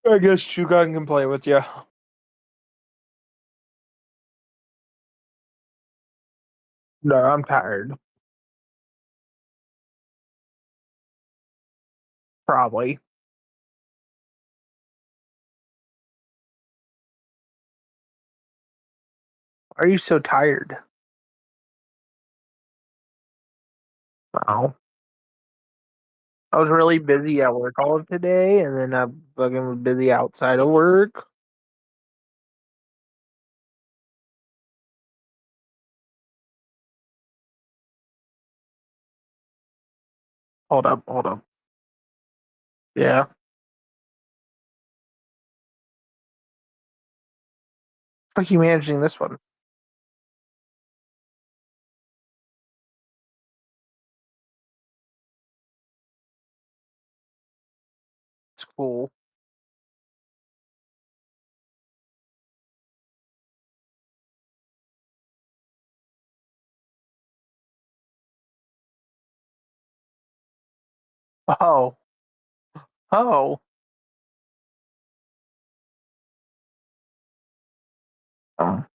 I guess Chugan can play with you. No, I'm tired. Probably. Are you so tired? Wow. I was really busy at work all of today, and then I fucking was busy outside of work. Hold up, hold up. Yeah. Fuck you managing this one. It's cool. Oh. Oh. Oh.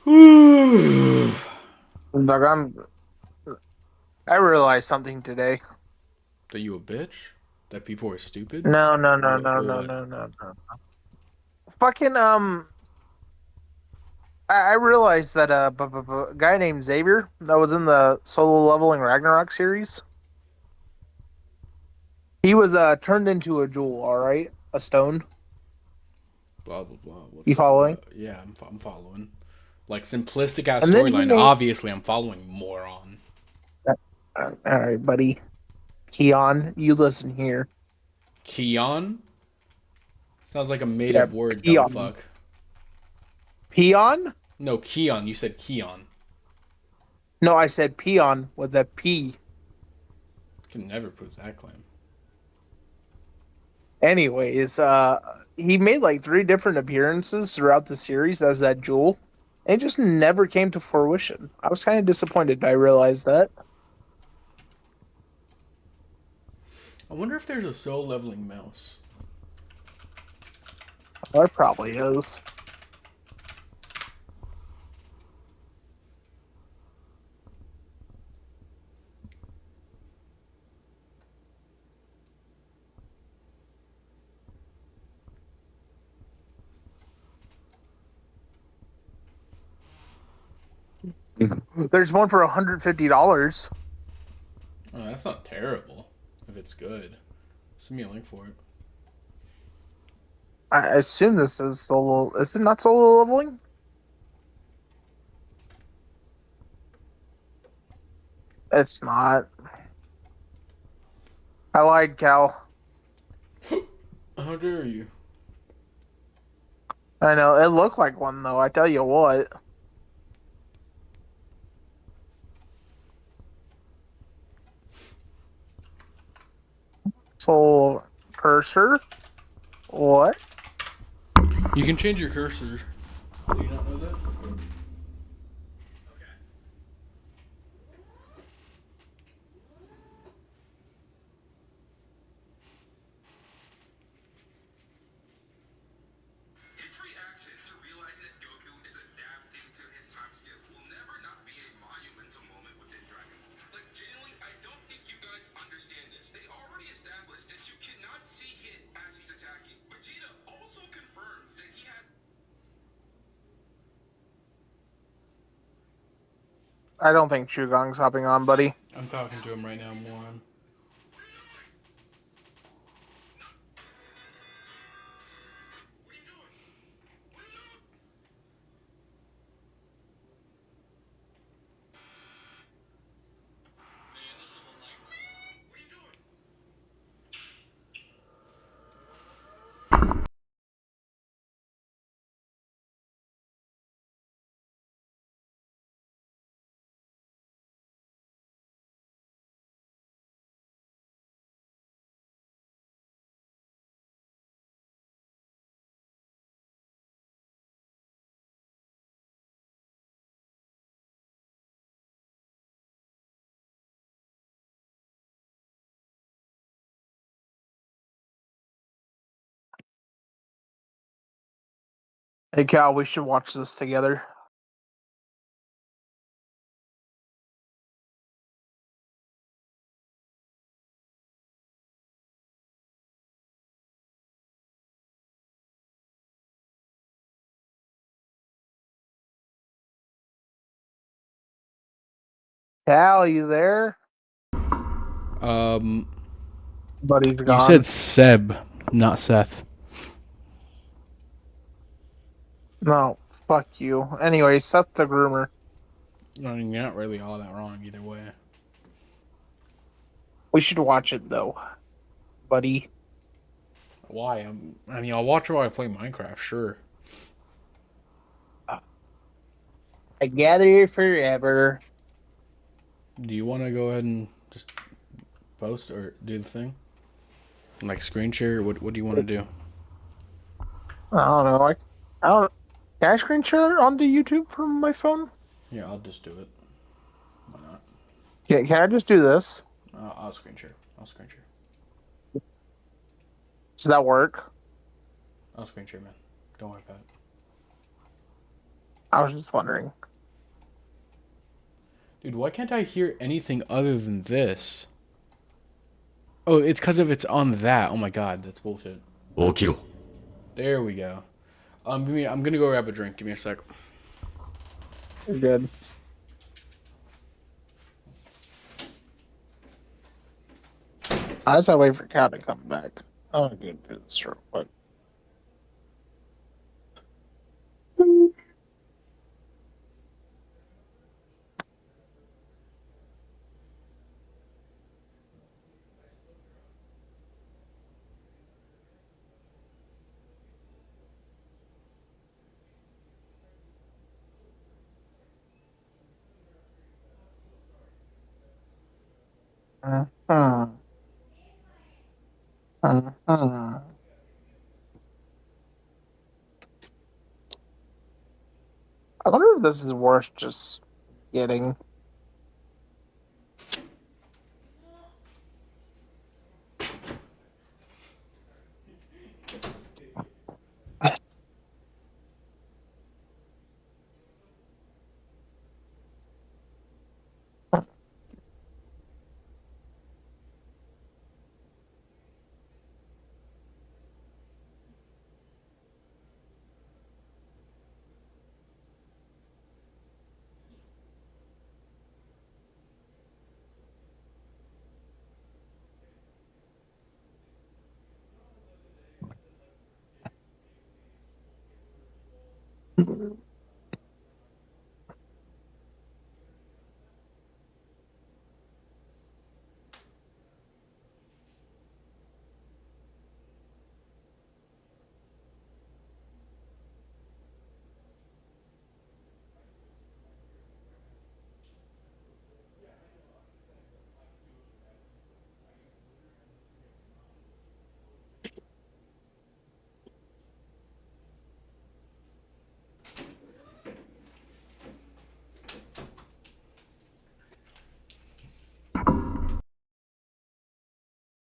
Ooh. Doug, I realized something today. That you a bitch? That people are stupid? No, no, Or no, what? no, Or no, what? no, no, no. Fucking I realized that a guy named Xavier that was in the solo leveling Ragnarok series, he was turned into a jewel, all right? A stone. Blah blah blah. You following? Yeah, I'm following. Like simplistic ass And then he storyline. made Obviously, I'm following moron. all right, buddy. Keon, you listen here. Keon sounds like a made Yeah, up word. Dumb Keon. fuck. Peon? No, Keon. You said Keon. No, I said peon with a P. Can never prove that claim. Anyways, he made like three different appearances throughout the series as that jewel. And it just never came to fruition. I was kind of disappointed. I realized that. I wonder if there's a soul leveling mouse. There probably is. There's one for $150. Oh, that's not terrible. If it's good, send me a link for it. I assume this is solo. Is it not solo leveling? It's not. I lied, Cal. How dare you? I know it looked like one though. I tell you what. Soul cursor. What? You can change your cursor. Do you not know that? I don't think Chugong's hopping on, buddy. I'm talking to him right now, moron. Hey Cal, we should watch this together. Cal, you there? Um, Buddy's you gone. said Seb, not Seth. No, fuck you. Anyway, Seth the groomer. I mean, you're not really all that wrong either way. We should watch it though, buddy. Why? I mean, I'll watch it while I play Minecraft, sure. Together forever. Do you want to go ahead and just post or do the thing? Like screen share? What do you want to do? I don't know. I don't. Can I screen share onto YouTube from my phone? Yeah, I'll just do it. Why not? Can I just do this? I'll screen share. I'll screen share. Does that work? I'll screen share, man. Don't worry about it. I was just wondering. Dude, why can't I hear anything other than this? Oh, it's because of it's on that. Oh my god, that's bullshit. There we go. I'm gonna go grab a drink. Give me a sec. You're good. I just gotta wait for Cal to come back. I'm gonna go do this real quick. Uh-huh. Uh-huh. I wonder if this is worth just getting.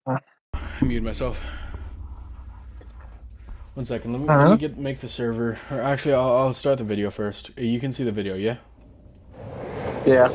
I muted myself. 1 second. Let Uh-huh. me make the server. Or actually, I'll start the video first. You can see the video, yeah? Yeah.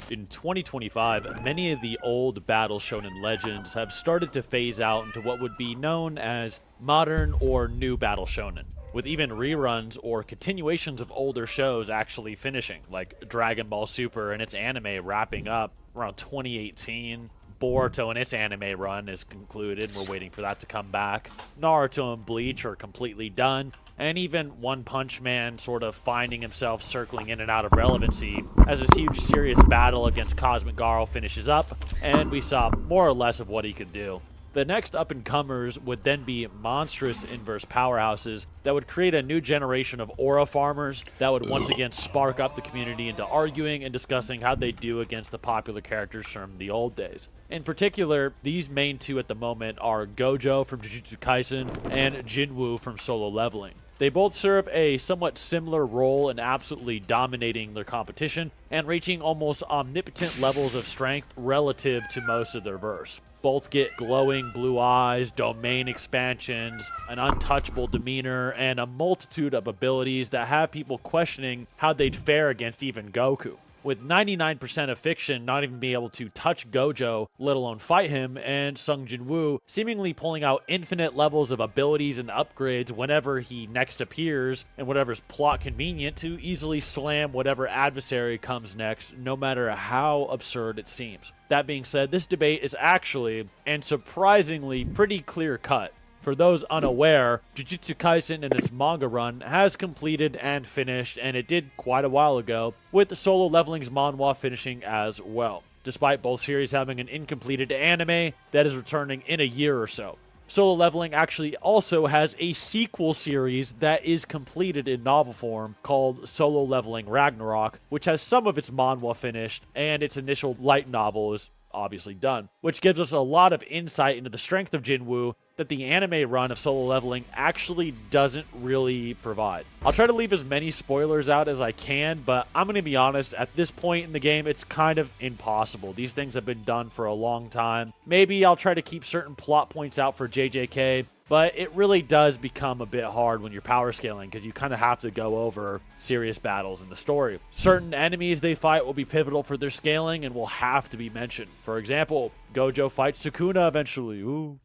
In 2025, many of the old Battle Shonen legends have started to phase out into what would be known as modern or new Battle Shonen, with even reruns or continuations of older shows actually finishing, like Dragon Ball Super and its anime wrapping up around 2018. Boruto and its anime run is concluded. We're waiting for that to come back. Naruto and Bleach are completely done. And even One Punch Man sort of finding himself circling in and out of relevancy as this huge serious battle against Cosmic Garo finishes up, and we saw more or less of what he could do. The next up-and-comers would then be monstrous inverse powerhouses that would create a new generation of aura farmers that would once again spark up the community into arguing and discussing how they do against the popular characters from the old days. In particular, these main two at the moment are Gojo from Jujutsu Kaisen and Jinwoo from Solo Leveling. They both serve a somewhat similar role in absolutely dominating their competition and reaching almost omnipotent levels of strength relative to most of their verse. Both get glowing blue eyes, domain expansions, an untouchable demeanor, and a multitude of abilities that have people questioning how they'd fare against even Goku. With 99% of fiction not even being able to touch Gojo, let alone fight him, and Sung Jin-woo seemingly pulling out infinite levels of abilities and upgrades whenever he next appears, and whatever's plot convenient to easily slam whatever adversary comes next, no matter how absurd it seems. That being said, this debate is actually, and surprisingly, pretty clear-cut. For those unaware, Jujutsu Kaisen in its manga run has completed and finished, and it did quite a while ago, with Solo Leveling's manhwa finishing as well, despite both series having an incompleted anime that is returning in a year or so. Solo Leveling actually also has a sequel series that is completed in novel form called Solo Leveling Ragnarok, which has some of its manhwa finished, and its initial light novel is obviously done, which gives us a lot of insight into the strength of Jinwoo that the anime run of Solo Leveling actually doesn't really provide. I'll try to leave as many spoilers out as I can, but I'm going to be honest, at this point in the game, it's kind of impossible. These things have been done for a long time. Maybe I'll try to keep certain plot points out for JJK, but it really does become a bit hard when you're power scaling because you kind of have to go over serious battles in the story. Certain enemies they fight will be pivotal for their scaling and will have to be mentioned. For example, Gojo fights Sukuna eventually. Ooh.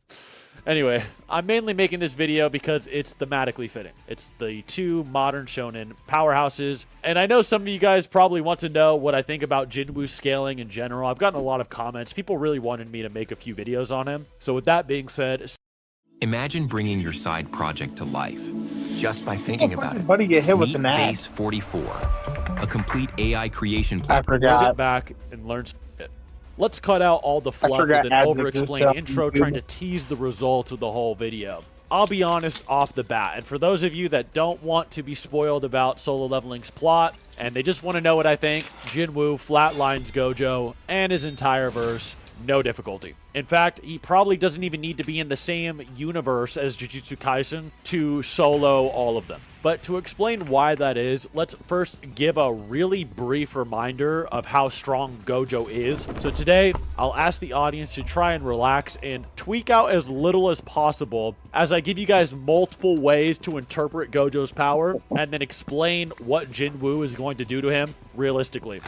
Anyway, I'm mainly making this video because it's thematically fitting. It's the two modern shonen powerhouses, and I know some of you guys probably want to know what I think about Jinwoo scaling in general. I've gotten a lot of comments. People really wanted me to make a few videos on him. So with that being said, imagine bringing your side project to life just by thinking about it. Buddy, get hit with Meet an axe. Base 44, a complete AI creation I platform. forgot. sit back and learn it. Let's cut out all the fluff with an over-explained intro trying to tease the result of the whole video. I'll be honest off the bat, and for those of you that don't want to be spoiled about Solo Leveling's plot, and they just want to know what I think, Jinwoo flatlines Gojo and his entire verse, no difficulty. In fact, he probably doesn't even need to be in the same universe as Jujutsu Kaisen to solo all of them. But to explain why that is, let's first give a really brief reminder of how strong Gojo is. So today, I'll ask the audience to try and relax and tweak out as little as possible as I give you guys multiple ways to interpret Gojo's power and then explain what Jinwoo is going to do to him realistically.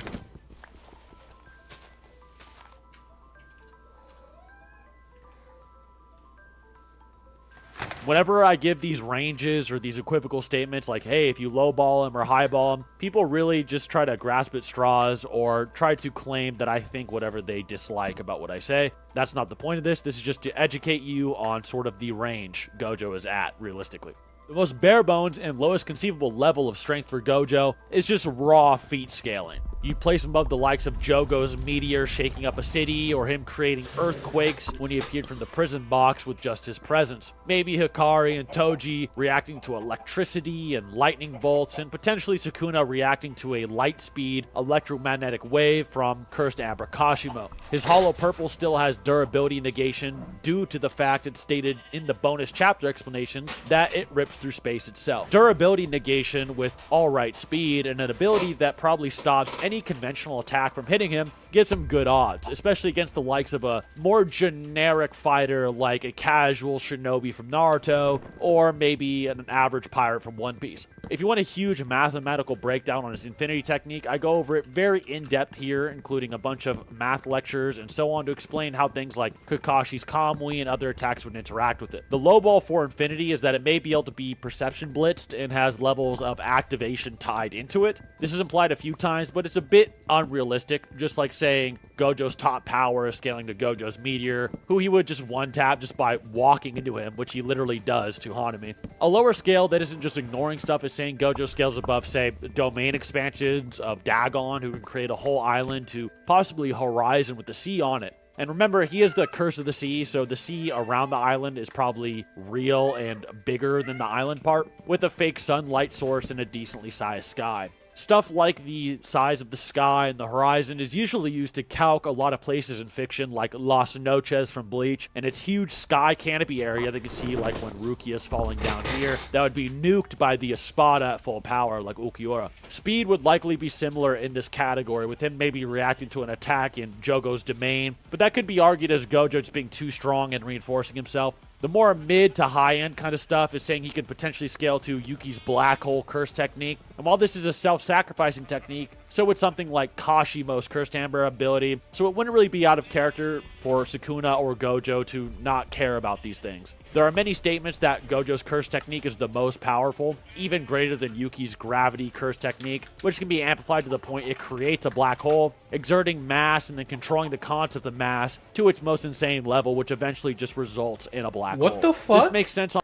Whenever I give these ranges or these equivocal statements like, hey, if you lowball him or highball him, people really just try to grasp at straws or try to claim that I think whatever they dislike about what I say. That's not the point of this. This is just to educate you on sort of the range Gojo is at, realistically. The most bare bones and lowest conceivable level of strength for Gojo is just raw feat scaling. You place him above the likes of Jogo's meteor shaking up a city, or him creating earthquakes when he appeared from the prison box with just his presence. Maybe Hikari and Toji reacting to electricity and lightning bolts, and potentially Sukuna reacting to a light speed electromagnetic wave from Cursed Amber Kashimo. His Hollow Purple still has durability negation due to the fact it's stated in the bonus chapter explanations that it rips through space itself. Durability negation with alright speed and an ability that probably stops any conventional attack from hitting him gives him good odds, especially against the likes of a more generic fighter like a casual shinobi from Naruto, or maybe an average pirate from One Piece. If you want a huge mathematical breakdown on his Infinity Technique, I go over it very in-depth here, including a bunch of math lectures and so on to explain how things like Kakashi's Kamui and other attacks would interact with it. The lowball for Infinity is that it may be able to be perception blitzed and has levels of activation tied into it. This is implied a few times, but it's a bit unrealistic, just like saying Gojo's top power is scaling to Gojo's meteor, who he would just one-tap just by walking into him, which he literally does to Hanami. A lower scale that isn't just ignoring stuff is saying Gojo scales above, say, domain expansions of Dagon, who can create a whole island to possibly Horizon with the sea on it. And remember, he is the curse of the sea, so the sea around the island is probably real and bigger than the island part, with a fake sunlight source and a decently sized sky. Stuff like the size of the sky and the horizon is usually used to calc a lot of places in fiction, like Las Noches from Bleach, and its huge sky canopy area that you can see, like when Rukia is falling down here, that would be nuked by the Espada at full power, like Ulquiorra. Speed would likely be similar in this category, with him maybe reacting to an attack in Jogo's domain, but that could be argued as Gojo just being too strong and reinforcing himself. The more mid to high end kind of stuff is saying he could potentially scale to Yuki's black hole curse technique. And while this is a self-sacrificing technique, so would something like Kashimo's cursed amber ability. So it wouldn't really be out of character for Sukuna or Gojo to not care about these things. There are many statements that Gojo's curse technique is the most powerful, even greater than Yuki's gravity curse technique, which can be amplified to the point it creates a black hole, exerting mass and then controlling the concept of mass to its most insane level, which eventually just results in a black hole. What the fuck? This makes sense on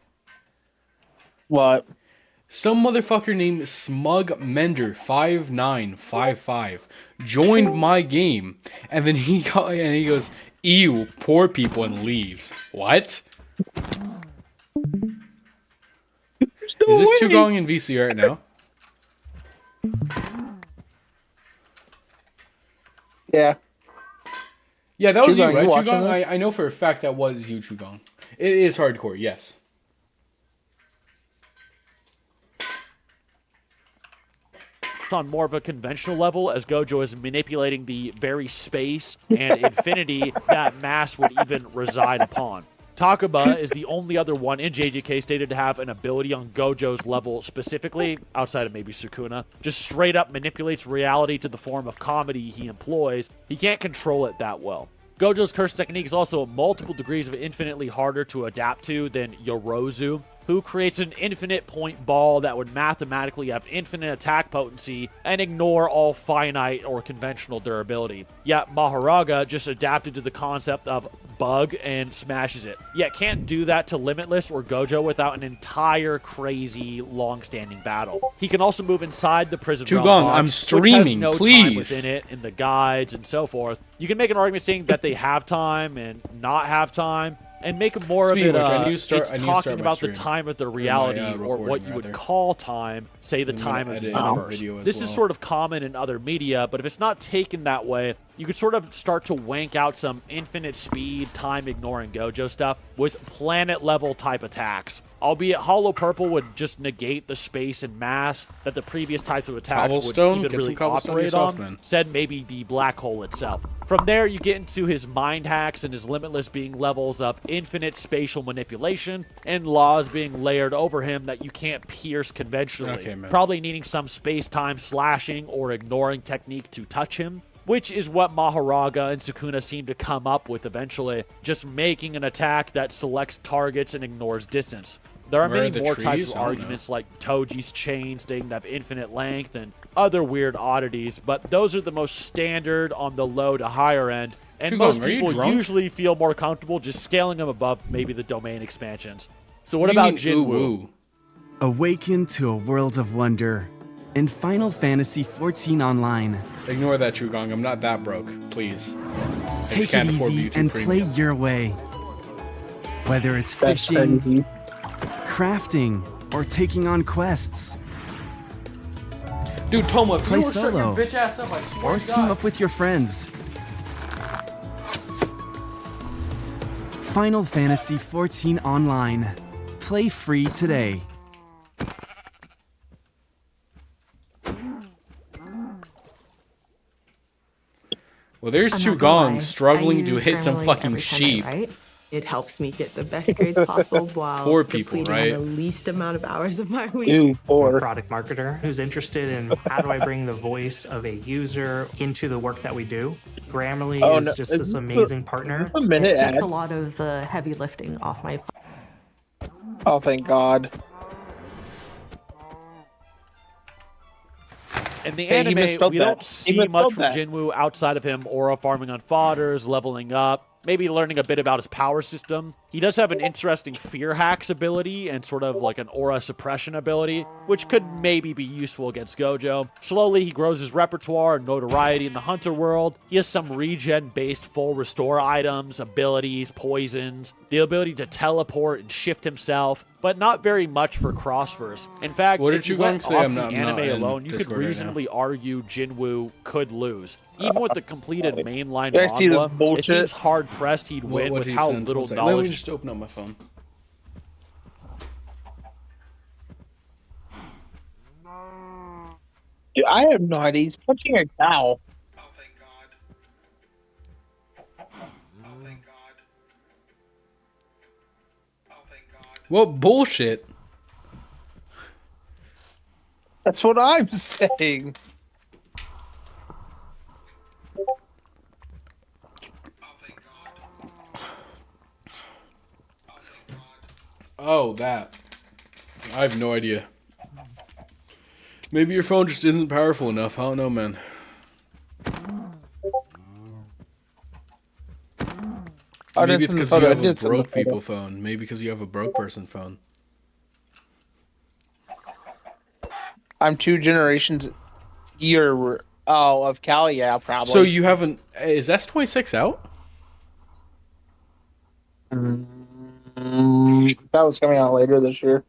What? Some motherfucker named Smug Mender 5955 joined my game, and then he goes, "Ew, poor people," and leaves. What? Is this Chugong in VC right now? Yeah. Yeah, that was you, Chugong, right? you watching Chugong, this? I know for a fact that was you, Chugong. It is hardcore, yes. on more of a conventional level, as Gojo is manipulating the very space and infinity that mass would even reside upon. Takaba is the only other one in JJK stated to have an ability on Gojo's level specifically, outside of maybe Sukuna, just straight up manipulates reality to the form of comedy he employs. He can't control it that well. Gojo's curse technique is also multiple degrees of infinitely harder to adapt to than Yorozu, who creates an infinite point ball that would mathematically have infinite attack potency and ignore all finite or conventional durability. Yet Mahoraga just adapted to the concept of bug and smashes it. Yet can't do that to Limitless or Gojo without an entire crazy long-standing battle. He can also move inside the prison realm Chugong, box, I'm which streaming, has no please. time within it in the guides and so forth. You can make an argument saying that they have time and not have time, and make more Speaking of it, of which, I need to start- it's I need to start talking my about the stream. time of the Or my, reality, or recording, what you would rather. call time, say the I'm time gonna of the edit a universe. video as This is well. sort of common in other media, but if it's not taken that way, you could sort of start to wank out some infinite speed, time-ignoring Gojo stuff with planet-level type attacks. Albeit Hollow Purple would just negate the space and mass that the previous types of attacks Cobblestone? would even Get some really cobblestone operate yourself, on. man. Said maybe the black hole itself. From there, you get into his mind hacks and his Limitless being levels of infinite spatial manipulation and laws being layered over him that you can't pierce conventionally. Okay, man. Probably needing some space-time slashing or ignoring technique to touch him, which is what Mahoraga and Sukuna seem to come up with eventually, just making an attack that selects targets and ignores distance. There are Where are many the more trees? types of I don't know. arguments like Toji's chain stating to have infinite length and other weird oddities, but those are the most standard on the low to higher end, and Chugong, most are you people drunk? usually feel more comfortable just scaling them above maybe the domain expansions. So what do you about mean, ooh, Jinwoo? ooh? Awaken to a world of wonder in Final Fantasy XIV Online. Ignore that, Chugong. I'm not that broke. Please. Take it can't afford easy YouTube and play Premium. your way. Whether it's That's fishing, crazy. crafting, or taking on quests, Dude, Toma, if Play you don't shut your solo. bitch ass up, I swear or to team God. up with your friends. Final Fantasy XIV Online. Play free today. Well, there's I'm not gonna lie, Chugong struggling I to use hit some Grammarly fucking every time I sheep. write. It helps me get the best grades possible while Poor people, depleting right? the least amount of hours of my week. Dude, I'm a poor. product marketer who's interested in how do I bring the voice of a user into the work that we do. Grammarly Oh, is no, just is this this amazing partner. A minute It takes ad. a lot of the heavy lifting off my plate. Oh, thank God. In the Hey, he anime, misspelled we that. don't He see much misspelled from that. Jinwoo outside of him aura farming on fodders, leveling up, maybe learning a bit about his power system. He does have an interesting fear hacks ability and sort of like an aura suppression ability, which could maybe be useful against Gojo. Slowly, he grows his repertoire and notoriety in the hunter world. He has some regen-based full restore items, abilities, poisons, the ability to teleport and shift himself. but not very much for CrossFirst. In fact, What did if you you went say? off I'm the not anime in alone, you could Discord right now. reasonably argue Jinwoo could lose. Even with the completed mainline You guys see this manga, it bullshit? seems hard-pressed he'd win with did he how send? little One second. Let me knowledge. just open up my phone. Dude, I have no idea. He's punching a cow. What bullshit? That's what I'm saying. Oh, that. I have no idea. Maybe your phone just isn't powerful enough. I don't know, man. Maybe it's because you have a broke people phone. Maybe because you have a broke person phone. I'm 2 generations year of Cal, yeah, probably. So you haven't... Is S26 out? That was coming out later this year.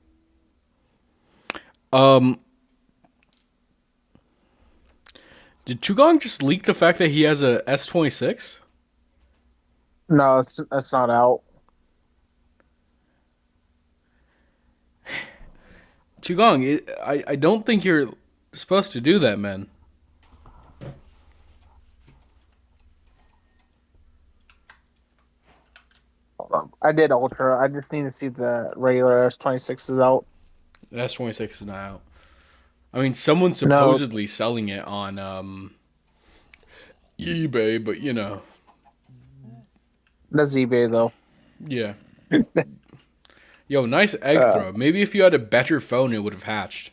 Did Chugong just leak the fact that he has a S26? No, that's not out. Chugong, I don't think you're supposed to do that, man. Hold on. I did Ultra. I just need to see the regular S26 is out. The S26 is not out. I mean, someone's supposedly selling it on eBay, but you know. That's eBay, though. Yeah. Yo, nice egg throw. Maybe if you had a better phone, it would have hatched.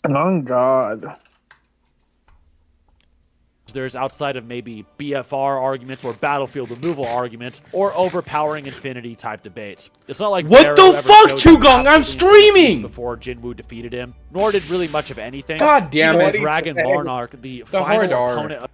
Oh, God. There's outside of maybe BFR arguments or battlefield removal arguments or overpowering infinity type debates. It's not like What Barrow the ever fuck, showed Chugong? I'm absolutely streaming! before Jinwoo defeated him, nor did really much of anything. God damn Even it. Dragon Monarch, the hard final R. opponent of